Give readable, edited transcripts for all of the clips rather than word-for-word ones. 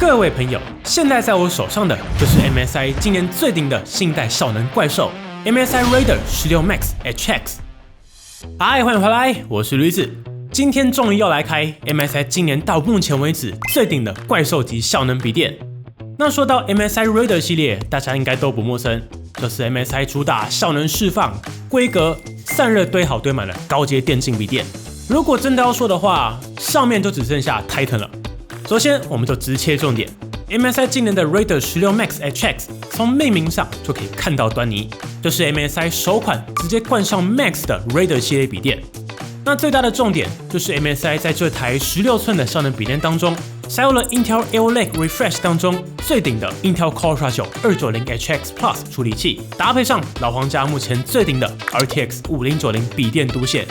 各位朋友，現在在我手上的就是 MSI 今年最頂的新一代效能怪獸 MSI Raider 16 Max HX。嗨，歡迎回來，我是驢子。今天終於要來開 MSI 今年到目前為止最頂的怪獸級效能筆電。那說到 MSI Raider 系列，大家應該都不陌生，這是 MSI 主打效能釋放、規格、散熱堆好堆滿的高階電競筆電。如果真的要說的話，上面就只剩下 Titan 了。首先，我們就直切重點 ，MSI 今年的 Raider 16 Max HX 從命名上就可以看到端倪，這是 MSI 首款直接冠上 Max 的 Raider 系列筆電。那最大的重點就是 MSI 在這台16寸的效能筆電當中，採用了 Intel Alder Lake Refresh 當中最頂的 Intel Core i9 290 HX Plus 處理器，搭配上老黃家目前最頂的 RTX 5090筆電獨顯。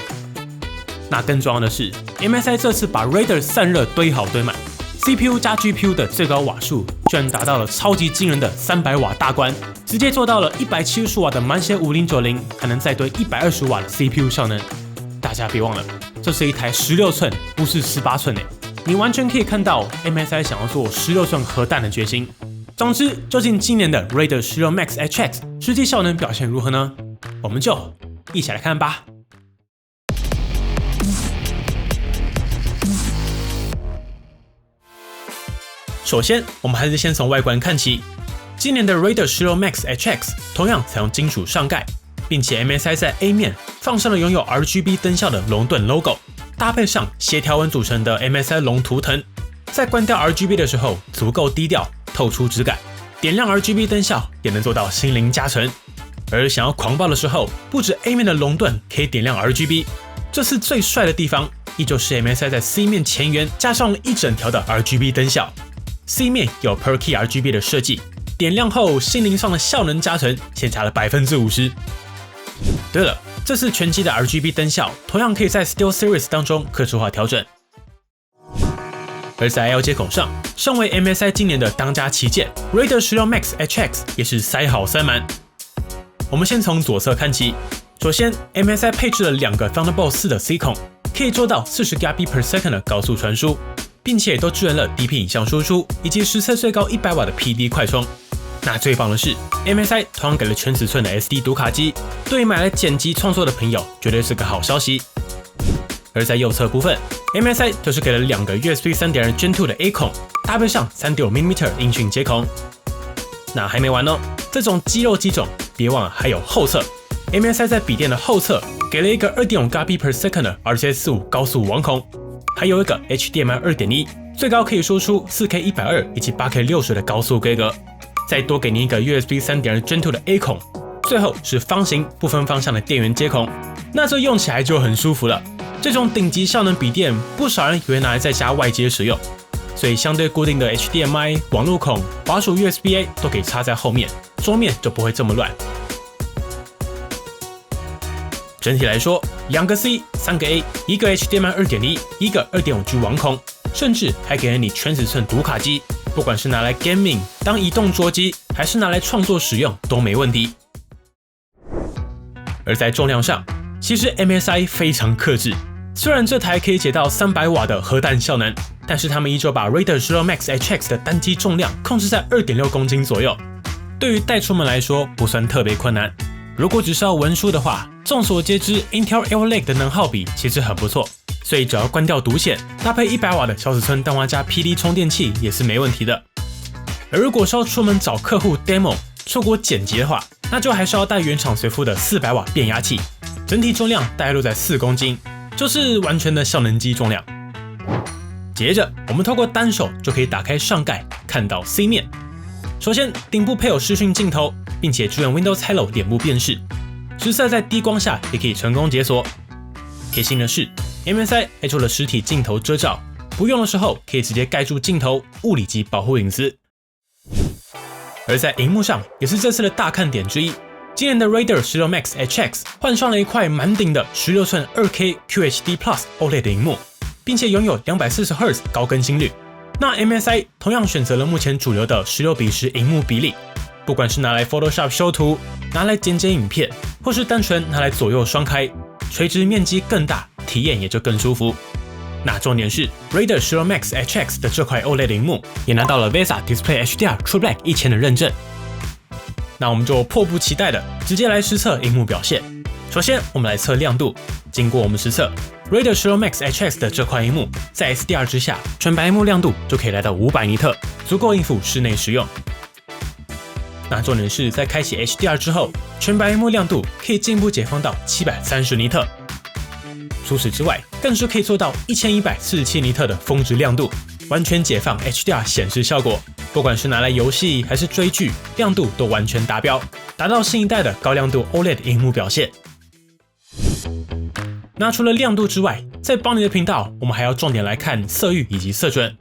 那更重要的是 ，MSI 這次把 Raider 散熱堆好堆滿 ，CPU 加 GPU 的最高瓦數居然達到了超級驚人的300瓦大關，直接做到了170瓦的滿血5090，還能再堆120瓦的 CPU 效能。大家別忘了，這是一台16寸，不是18寸誒，你完全可以看到 MSI 想要做16寸核彈的決心。總之，究竟今年的 Raider 16 Max HX 實際效能表現如何呢？我們就一起來看吧。首先，我們還是先從外觀看起。今年的 Raider 16 Max HX 同樣採用金屬上蓋，並且 MSI 在 A 面放上了擁有 RGB 燈效的龍盾 logo， 搭配上協調紋組成的 MSI 龍圖騰，在關掉 RGB 的時候足夠低調，透出質感；點亮 RGB 燈效也能做到心靈加成。而想要狂暴的時候，不止 A 面的龍盾可以點亮 RGB， 這次最帥的地方依舊是 MSI 在 C 面前緣加上了一整條的 RGB 燈效。C 面有 Per Key RGB 的設計，點亮後心靈上的效能加成先加了 50%。對了，這次全機的 RGB 燈效同樣可以在 SteelSeries 當中客製化調整。而在 L 接孔上，身為 MSI 今年的當家旗艦 Raider 16 Max HX 也是塞好塞滿。我們先從左側看起，首先 MSI 配置了2個 Thunderbolt 4的 C 孔，可以做到40 Gbps 的高速傳輸。並且都支援了 DP 影像輸出以及實測最高100瓦的 PD 快充。那最棒的是 ，MSI 同樣給了全尺寸的 SD 讀卡機，對於買來剪輯創作的朋友絕對是個好消息。而在右側部分 ，MSI 就是給了2個 USB 3.2 Gen 2的 A 孔，搭配上 3.5mm 音訊接孔。那還沒完哦，這種肌肉機種，別忘了還有後側 ，MSI 在筆電的後側給了一個 2.5 Gbps 的 RJ45 高速網孔。還有一個 HDMI 2.1， 最高可以輸出 4K 120以及 8K 60的高速規格，再多給您一個 USB 3.2 Gen 2的 A 孔，最後是方形不分方向的電源接孔，那這用起來就很舒服了。這種頂級效能筆電，不少人以為拿來在家外接使用，所以相對固定的 HDMI、網路孔、滑鼠 USB-A 都可以插在後面，桌面就不會這麼亂。整體來說，2個 C、3個 A， 一個 HDMI 2.1， 一個 2.5G 網孔，甚至還給了你全尺寸讀卡機，不管是拿來 gaming 當移動桌機，還是拿來創作使用都沒問題。而在重量上，其實 MSI 非常克制，雖然這台可以解到300瓦的核彈效能，但是他們依舊把 Raider 16 Max HX 的單機重量控制在 2.6 公斤左右，對於帶出門來說不算特別困難。如果只是要文書的話，眾所皆知 Intel Alder Lake 的能耗比其實很不錯，所以只要關掉獨顯，搭配100瓦的小尺寸氮化鎵 PD 充電器也是沒問題的。而如果是要出門找客戶 demo 出國剪輯的話，那就還是要帶原廠隨附的400瓦變壓器，整體重量大概落在4公斤，就是完全的效能機重量。接着我們透過單手就可以打開上蓋，看到 C 面。首先頂部配有視訊鏡頭，並且支援 Windows Hello 臉部辨識，實測在低光下也可以成功解鎖。貼心的是 ，MSI 還做了實體鏡頭遮罩，不用的時候可以直接蓋住鏡頭，物理級保護隱私。而在熒幕上也是這次的大看點之一，今年的 Raider 16 Max HX 換上了一塊滿頂的16寸 2K QHD Plus OLED 的熒幕，並且擁有240Hz 高更新率。那 MSI 同樣選擇了目前主流的16:10熒幕比例，不管是拿來 Photoshop 修圖，拿來剪影片，或是單純拿來左右雙開，垂直面積更大，體驗也就更舒服。那重點是 Raider Shiro Max HX 的這塊 OLED 螢幕也拿到了 VESA Display HDR True Black 1000的認證。那我們就迫不及待的直接來實測螢幕表現。首先，我們來測亮度。經過我們實測 ，Raider Shiro Max HX 的這塊螢幕在 SDR 之下，全白螢幕亮度就可以來到500尼特，足夠應付室內使用。那重點是在開啟 HDR 之後，全白螢幕亮度可以進一步解放到730尼特。除此之外，更是可以做到1147尼特的峰值亮度，完全解放 HDR 顯示效果。不管是拿來遊戲還是追劇，亮度都完全達標，達到新一代的高亮度 OLED 螢幕表現。那除了亮度之外，在邦尼的頻道，我們還要重點來看色域以及色準。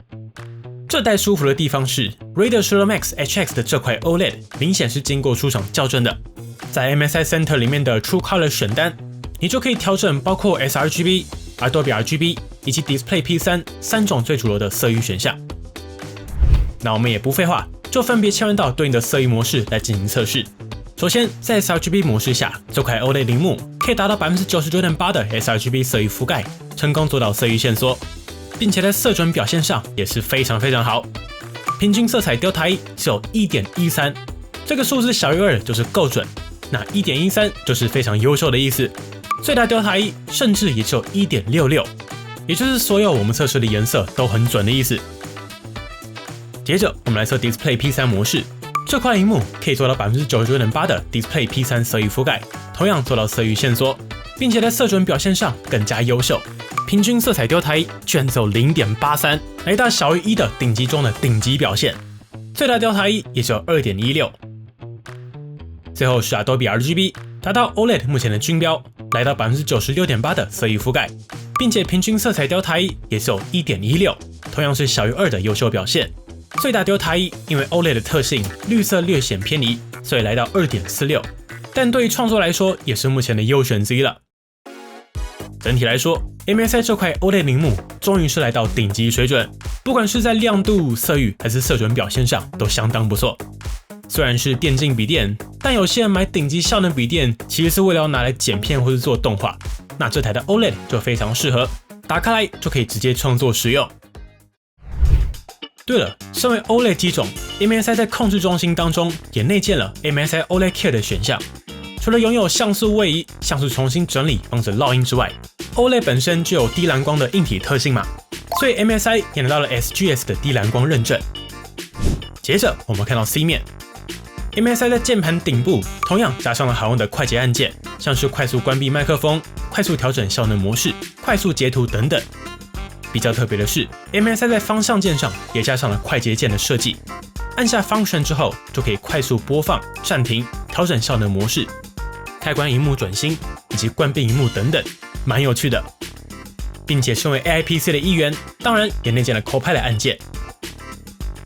這代舒服的地方是 Raider Shiro Max HX 的這塊 OLED 明顯是經過出廠校正的，在 MSI Center 裡面的 True Color 選單，你就可以調整包括 sRGB、Adobe RGB 以及 Display P3 3種最主流的色域選項。那我們也不廢話，就分別切換到對應的色域模式來進行測試。首先，在 sRGB 模式下，這塊 OLED 螢幕可以達到 99.8% 的 sRGB 色域覆蓋，成功做到色域限縮，並且在色準表現上也是非常好。平均色彩 Delta E 只有 1.13， 這個數字小於2就是夠準，那 1.13 就是非常優秀的意思。最大 Delta E 甚至也只有 1.66， 也就是所有我們測試的顏色都很準的意思。接着，我們來測 Display P3 模式。這塊螢幕可以做到 99.8% 的 Display P3 色域覆蓋，同樣做到色域限縮，並且在色準表現上更加優秀。平均色彩 Delta E 居然只有 0.83， 來到小於1的頂級中的頂級表現。最大 Delta E 也只有 2.16。最後是 Adobe RGB， 達到 OLED 目前的均標，來到 96.8% 的色域覆蓋，並且平均色彩 Delta E 也只有 1.16， 同樣是小於2的優秀表現。最大 Delta E 因為 OLED 的特性，綠色略顯偏離，所以來到 2.46， 但對於創作來說也是目前的優選之一了。整體來說 ，MSI 這塊 OLED 螢幕終於是來到頂級水準，不管是在亮度、色域還是色準表現上都相當不錯。雖然是電競筆電，但有些人買頂級效能筆電其實是為了要拿來剪片或是做動畫，那這台的 OLED 就非常適合，打開來就可以直接創作使用。對了，身為 OLED 機種 ，MSI 在控制中心當中也內建了 MSI OLED Care 的選項。除了擁有像素位移、像素重新整理防止烙印之外 ，OLED 本身具有低藍光的硬體特性嘛，所以 MSI 也拿到了 SGS 的低藍光認證。接着我們看到 C 面 ，MSI 在鍵盤頂部同樣加上了好用的快捷按鍵，像是快速關閉麥克風、快速調整效能模式、快速截圖等等。比較特別的是 ，MSI 在方向鍵上也加上了快捷鍵的設計，按下 Function 之後就可以快速播放、暫停、調整效能模式、開關螢幕轉新以及關閉螢幕等等，蠻有趣的。並且身為 AIPC 的一員，當然也內建了 Copilot 按鍵。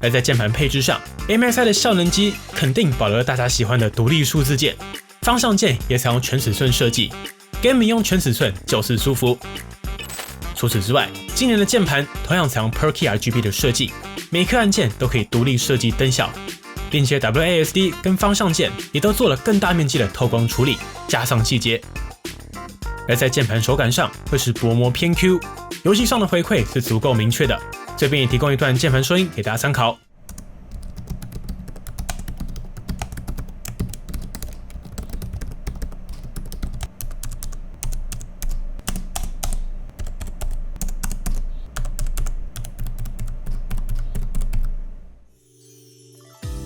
而在鍵盤配置上 ，MSI 的效能機肯定保留了大家喜歡的獨立數字鍵，方向鍵也採用全尺寸設計，給你用全尺寸就是舒服。除此之外，今年的鍵盤同樣採用 PerKey RGB 的設計，每顆按鍵都可以獨立設計燈效，並且 WASD 跟方向鍵也都做了更大面積的透光處理，加上細節。而在鍵盤手感上會是薄膜偏 Q， 遊戲上的回饋是足夠明確的。這邊也提供一段鍵盤聲音給大家參考。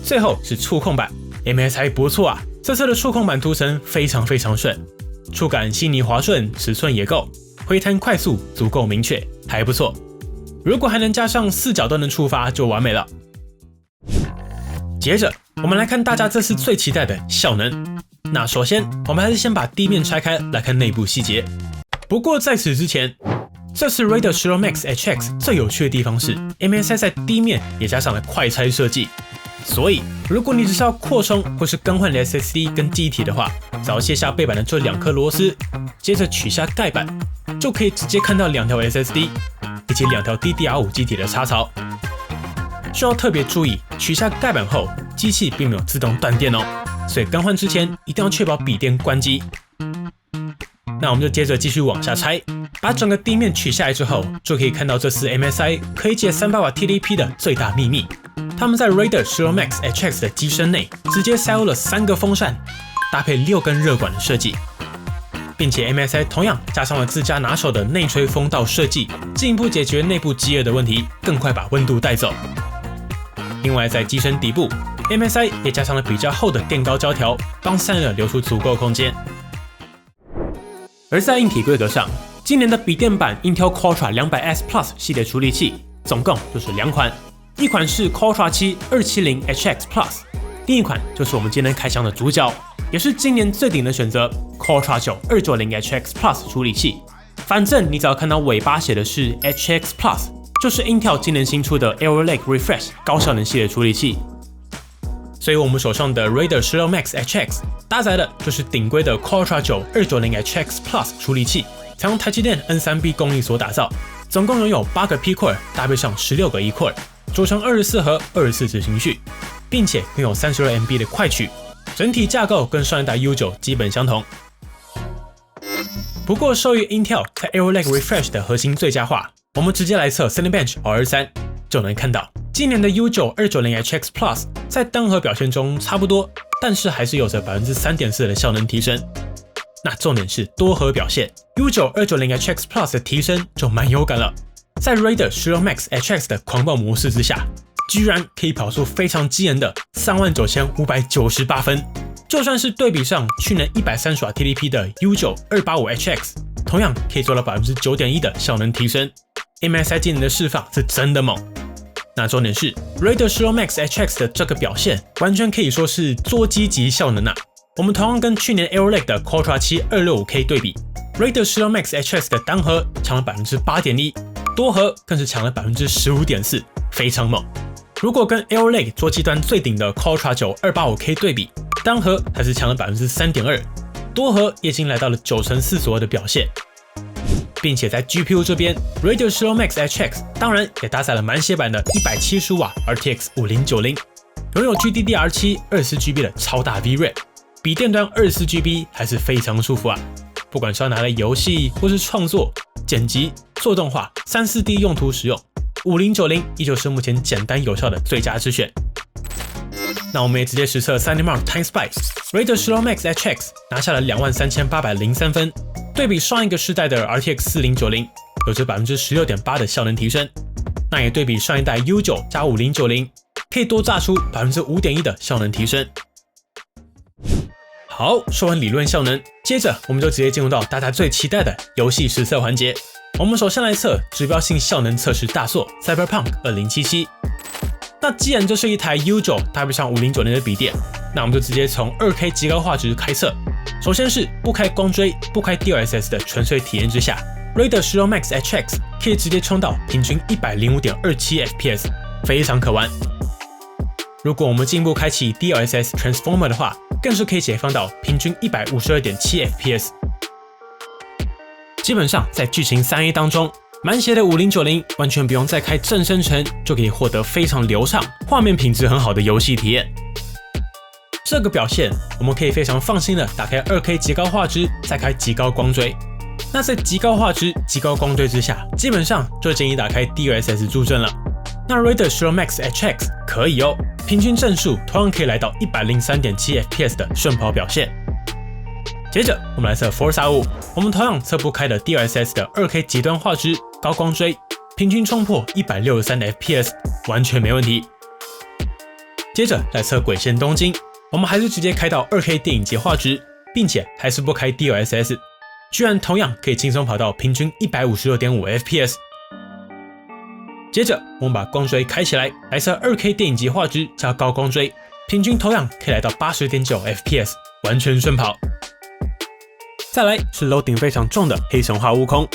最後是觸控板 ，MSI 不錯啊，這次的觸控板圖層非常順，觸感細膩滑順，尺寸也夠，回彈快速足夠明確，還不錯。如果還能加上4角都能觸發就完美了。接着我們來看大家這次最期待的效能。那首先我們還是先把地面拆開來看內部細節。不過在此之前，這次 Raider Shiro Max HX 最有趣的地方是 MSI 在地面也加上了快拆設計。所以，如果你只是要擴充或是更換 SSD 跟記憶體的話，只要卸下背板的這2顆螺絲，接着取下蓋板，就可以直接看到2條 SSD 以及2條 DDR5 記憶體的插槽。需要特別注意，取下蓋板後，機器並沒有自動斷電哦，所以更換之前一定要確保筆電關機。那我們就接着繼續往下拆，把整個地面取下來之後，就可以看到這次 MSI 可以解300W TDP 的最大秘密。他們在 Raider Shiro Max HX 的機身內直接塞入了3個風扇，搭配6根熱管的設計，並且 MSI 同樣加上了自家拿手的內吹風道設計，進一步解決內部積熱的問題，更快把溫度帶走。另外，在機身底部 ，MSI 也加上了比較厚的墊高膠條，幫散熱留出足夠空間。而在硬體規格上，今年的筆電版 Intel Qualtra 200S Plus 系列處理器總共就是2款。一款是 Qualtra 7 270HX Plus， 另一款就是我們今天開箱的主角，也是今年最頂的選擇 Qualtra 9 290HX Plus 處理器。反正你只要看到尾巴寫的是 HX Plus， 就是 Intel 今年新出的 Arrow Lake Refresh 高效能系列處理器。所以我們手上的 Raider Shiro Max HX 搭載的就是頂規的 Qualtra 9 290HX Plus 處理器，採用台積電 N3B 工藝所打造，總共擁有8個 P Core 搭配上16個 E Core。組成24核24執行序，並且擁有32 MB 的快取，整體架構跟上一代 U9 基本相同。不過，受益 Intel 在 Arrow Lake Refresh 的核心最佳化，我們直接來測 Cinebench R23，就能看到今年的 U9 290HX Plus 在單核表現中差不多，但是還是有着 3.4% 的效能提升。那重點是多核表現 ，U9 290HX Plus 的提升就蠻有感了。在 Raider Shiro Max HX 的狂暴模式之下，居然可以跑出非常驚人的39598分。就算是對比上去年130W TDP 的 U9 285HX， 同樣可以做到 9.1% 的效能提升。MSI 今年的釋放是真的猛。那重點是 Raider Shiro Max HX 的這個表現，完全可以說是桌機級效能啊！我們同樣跟去年 Arrow Lake 的 Qualtra 7 265K 對比 ，Raider Shiro Max HX 的單核強了 8.1%。多核更是強了 15.4%， 非常猛。如果跟 Arrow Lake 桌機端最頂的 Qualtra 9 285K 對比，單核還是強了 3.2%， 多核也已經來到了94%左右的表現。並且在 GPU 這邊 ，Raider Shiro Max HX 當然也搭載了滿血版的175W RTX 5090，擁有 GDDR7 24GB 的超大 VRAM， 比電端 24GB 還是非常舒服啊！不管是要拿來遊戲或是創作、剪輯、做動畫、3、4D 用途使用，5090依舊是目前簡單有效的最佳之選。那我們也直接實測 Cinemark TimeSpy Raider Shiro Max HX 拿下了23803分，對比上一個世代的 RTX 4090，有着 16.8% 的效能提升。那也對比上一代 U9 加5090，可以多炸出 5.1% 的效能提升。好，說完理論效能，接着我們就直接進入到大家最期待的遊戲實測環節。我們首先來測指標性效能測試大作 Cyberpunk 2077。那既然這是一台 U9 搭配上5090的筆電，那我們就直接從 2K 極高畫質開測。首先是不開光追、不開 DLSS 的純粹體驗之下 ，Raider Shiro Max HX 可以直接衝到平均 105.27 FPS， 非常可玩。如果我們進一步開啟 DLSS Transformer 的話，更是可以解放到平均 152.7 FPS。基本上在劇情 3A 當中，滿血的5090完全不用再開正生成，就可以獲得非常流暢、畫面品質很好的遊戲體驗。這個表現，我們可以非常放心的打開 2K 極高畫質，再開極高光追。那在極高畫質、極高光追之下，基本上就建議打開 DLSS 助陣了。那 Raider Shiro Max HX 可以哦，平均幀數同樣可以來到 103.7 FPS 的順跑表現。接着我們來測 Forza 5，我們同樣測不開的 DLSS 的 2K 極端畫質、高光追，平均衝破163 FPS， 完全沒問題。接着來測鬼線東京，我們還是直接開到 2K 電影級畫質，並且還是不開 DLSS， 居然同樣可以輕鬆跑到平均 156.5 FPS。接着我們把光追開起來，來測 2K 電影級畫質加高光追，平均同樣可以來到 80.9 FPS， 完全順跑。再來是 loading 非常重的黑神話悟空，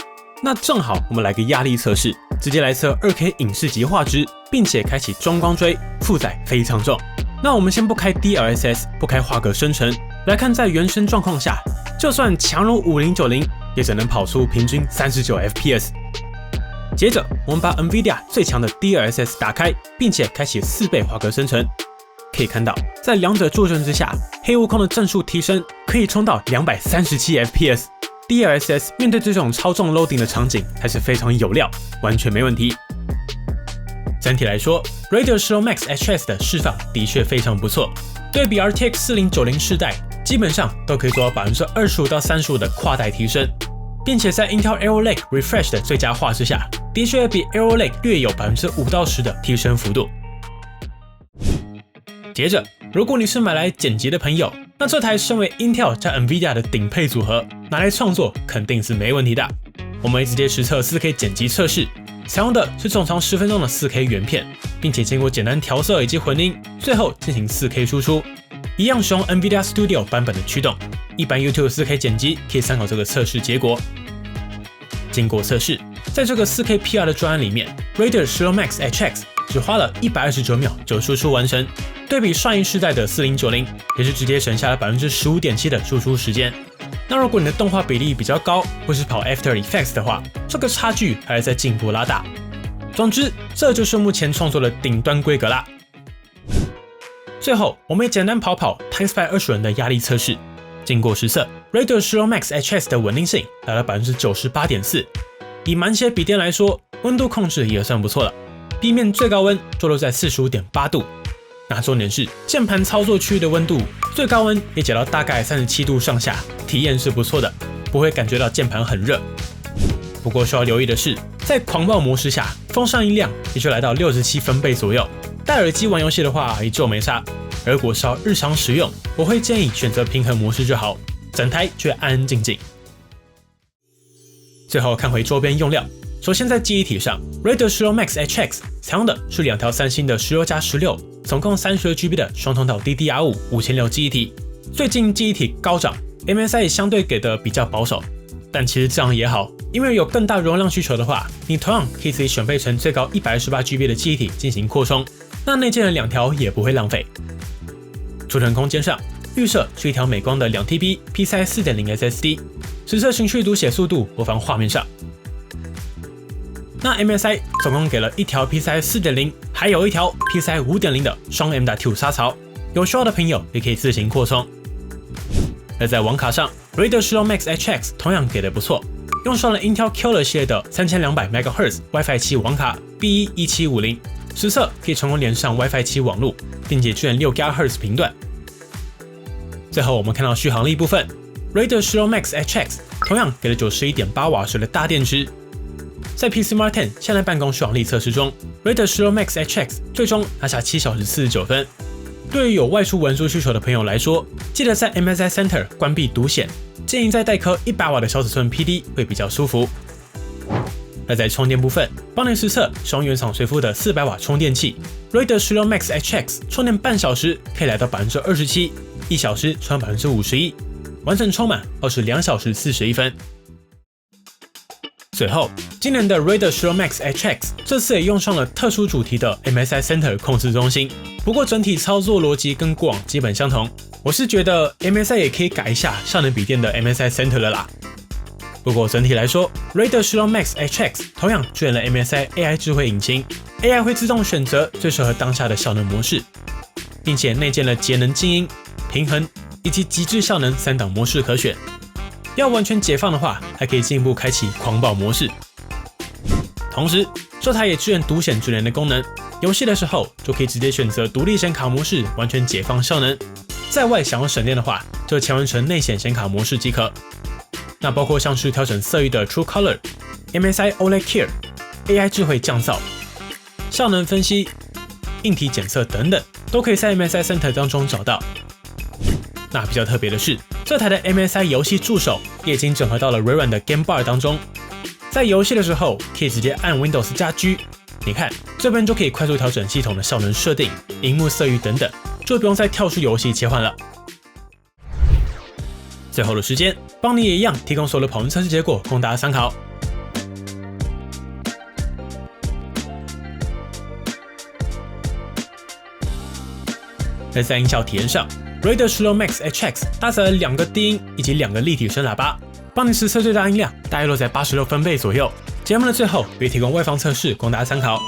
那正好我們來個壓力測試，直接來測 2K 影視級畫質，並且開啟中光追，負載非常重。那我們先不開 DLSS， 不開畫格生成，來看在原生狀況下，就算強如5090，也只能跑出平均39 FPS。接着我們把 NVIDIA 最強的 DLSS 打開，並且開啟4倍畫格生成。可以看到，在兩者助陣之下，黑悟空的幀數提升可以衝到237 FPS， DLSS 面對這種超重 loading 的場景還是非常有料，完全沒問題。整體來說 ，Raider 16 Max HX 的釋放的確非常不錯，對比 RTX 4090世代，基本上都可以做到25%到35%的跨代提升，並且在 Intel Arrow Lake Refresh 的最佳化之下，的確比 Arrow Lake 略有5%到10%的提升幅度。接着，如果你是買來剪輯的朋友，那這台身為 Intel 加 NVIDIA 的頂配組合，拿來創作肯定是沒問題的。我們直接實測 4K 剪輯測試，採用的是總長10分鐘的 4K 原片，並且經過簡單調色以及混音，最後進行 4K 輸出。一樣使用 NVIDIA Studio 版本的驅動，一般 YouTube 4K 剪輯可以參考這個測試結果。經過測試，在這個 4K PR 的專案裡面 ，Raider 16 Max HX 只花了129秒就輸出完成，對比上一世代的4090，也是直接省下了15.7%的輸出時間。那如果你的動畫比例比較高，或是跑 After Effects 的話，這個差距還是在進一步拉大。總之，這就是目前創作的頂端規格啦。最後，我們也簡單跑 TimeSpy 20人的壓力測試。經過實測 ，Raider 16 Max HX 的穩定性達到98.4%。以滿血筆電來說，溫度控制也算不錯了。壁面最高溫坐落在45.8度。那重點是鍵盤操作區域的溫度，最高溫也減到大概37度上下，體驗是不錯的，不會感覺到鍵盤很熱。不過需要留意的是，在狂暴模式下，風扇音量也就來到67分貝左右。戴耳機玩遊戲的話也就沒差，而如果是要日常使用，我會建議選擇平衡模式就好，整台就會安安靜靜。最後看回周邊用料，首先在記憶體上 ，Raider 16 Max HX 採用的是2條三星的16+16，總共32GB 的雙通道 DDR5 5600記憶體。最近記憶體高漲 ，MSI 也相對給的比較保守，但其實這樣也好，因為有更大容量需求的話，你同樣可以自己選配成最高128GB 的記憶體進行擴充。那內建的2條也不會浪費。儲存空間上，預設是一條美光的2TB PCIe 4.0 SSD， 實測情緒讀寫速度播放畫面上。那 MSI 總共給了一條 PCIe 4.0， 還有一條 PCIe 5.0 的雙 M.2 插槽，有需要的朋友也可以自行擴充。而在網卡上 ，Raider 16 Max HX 同樣給的不錯，用上了 Intel Killer 系列的3200 MHz WiFi 7網卡 BE1750。實測可以成功連上 WiFi 7網絡，並且支援6 GHz 頻段。最後我們看到續航力部分 ，Raider 16 Max HX 同樣給了91.8瓦時的大電池。在 PCMark 10現在辦公續航力測試中 ，Raider 16 Max HX 最終拿下7小時49分。對於有外出文書需求的朋友來說，記得在 MSI Center 關閉獨顯，建議再帶顆100瓦的小尺寸 PD 會比較舒服。而在充電部分，幫你實測使用原廠隨附的400瓦充電器 ，Raider 16 Max HX 充電半小時可以來到27%，1小時充到51%，完整充滿後是2小時41分。最後，今年的 Raider 16 Max HX 這次也用上了特殊主題的 MSI Center 控制中心，不過整體操作邏輯跟過往基本相同。我是覺得 MSI 也可以改一下效能筆電的 MSI Center 了啦。不過整體來說 ，Raider 16 Max HX 同樣支援了 MSI AI 智慧引擎 ，AI 會自動選擇最適合當下的效能模式，並且內建了節能靜音、平衡以及極致效能3檔模式可選。要完全解放的話，還可以進一步開啟狂暴模式。同時，這台也支援獨顯智聯的功能，遊戲的時候就可以直接選擇獨立顯卡模式，完全解放效能。在外想要省電的話，就切換成內顯顯卡模式即可。那包括像是調整色域的 True Color、MSI OLED Care、AI 智慧降噪、效能分析、硬體檢測等等，都可以在 MSI Center 當中找到。那比較特別的是，這台的 MSI 遊戲助手也已經整合到了微軟的 Game Bar 當中，在遊戲的時候可以直接按 Windows 加 G， 你看這邊就可以快速調整系統的效能設定、螢幕色域等等，就不用再跳出遊戲切換了。最後的時間，幫你也一樣提供所有的跑分測試結果供大家參考。而在音效體驗上 ，Raider 16 Max HX 搭載了2個低音以及2個立體聲喇叭，幫你實測最大音量大約落在86分貝左右。節目的最後也提供外放測試供大家參考。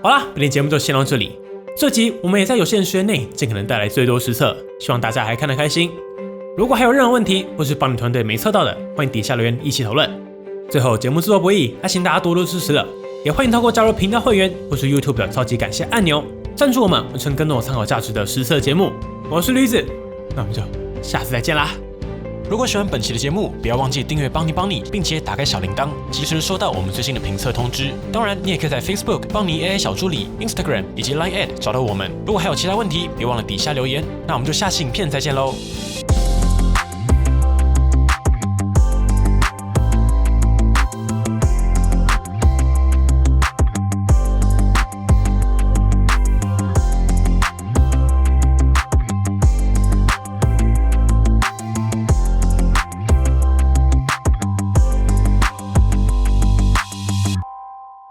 好啦，本期節目就先到這裡。這集我們也在有限的時間內盡可能帶來最多實測，希望大家還看得開心。如果還有任何問題，或是幫你團隊沒測到的，歡迎底下留言一起討論。最後節目製作不易，還請大家多多支持了，也歡迎透過加入頻道會員或是 YouTube 的超級感謝按鈕贊助我們，完成更多有參考價值的實測節目。我是驢子，那我們就下次再見啦。如果喜歡本期的節目，不要忘記訂閱邦尼，並且打開小鈴鐺，及時收到我們最新的評測通知。當然，你也可以在 Facebook 邦尼 AI 小助理、Instagram 以及 Line@ 找到我們。如果還有其他問題，別忘了底下留言。那我們就下期影片再見嘍。